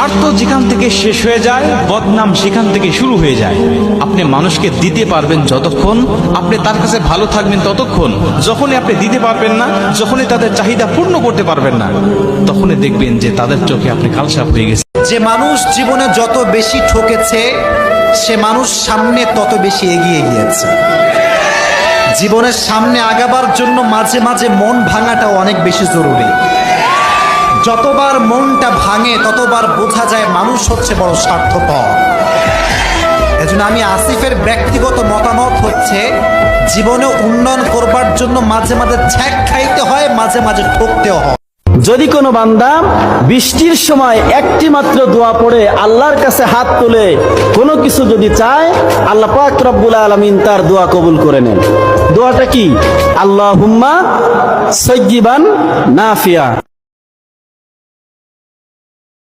স্বার্থ যেখান থেকে শেষ হয়ে যায়, বদনাম সেখান থেকে শুরু হয়ে যায়। আপনি মানুষকে দিতে পারবেন যতক্ষণ, আপনি তার কাছে ভালো থাকবেন ততক্ষণ। যখনই আপনি দিতে পারবেন না, যখনই তাদের চাহিদা পূর্ণ করতে পারবেন না, তখনই দেখবেন যে তাদের চোখে আপনি কালসাপ হয়ে গেছে। যে মানুষ জীবনে যত বেশি ঠকেছে, সে মানুষ সামনে তত বেশি এগিয়ে গিয়েছে। জীবনের সামনে আগাবার জন্য মাঝে মাঝে মন ভাঙাটাও অনেক বেশি জরুরি। যতবার মনটা ভাঙে ততবার বোঝা যায় মানুষ হচ্ছে বড় স্বার্থপর। এজন্য আমি আসিফের ব্যক্তিগত মতামত হচ্ছে, জীবনে উন্নয়ন করবার জন্য মাঝে মাঝে ছ্যাক খাইতে হয়, মাঝে মাঝে ঠকতেও হয়। যদি কোনো বান্দা বৃষ্টির সময় একটি মাত্র দোয়া পড়ে আল্লাহর কাছে হাত তুলে কোনো কিছু যদি চায়, আল্লাহ পাক রব্বুল আলামিন তার দোয়া কবুল করে নেন। দোয়াটা কি? আল্লাহুম্মা সাইয়্যিবান নাফিয়া।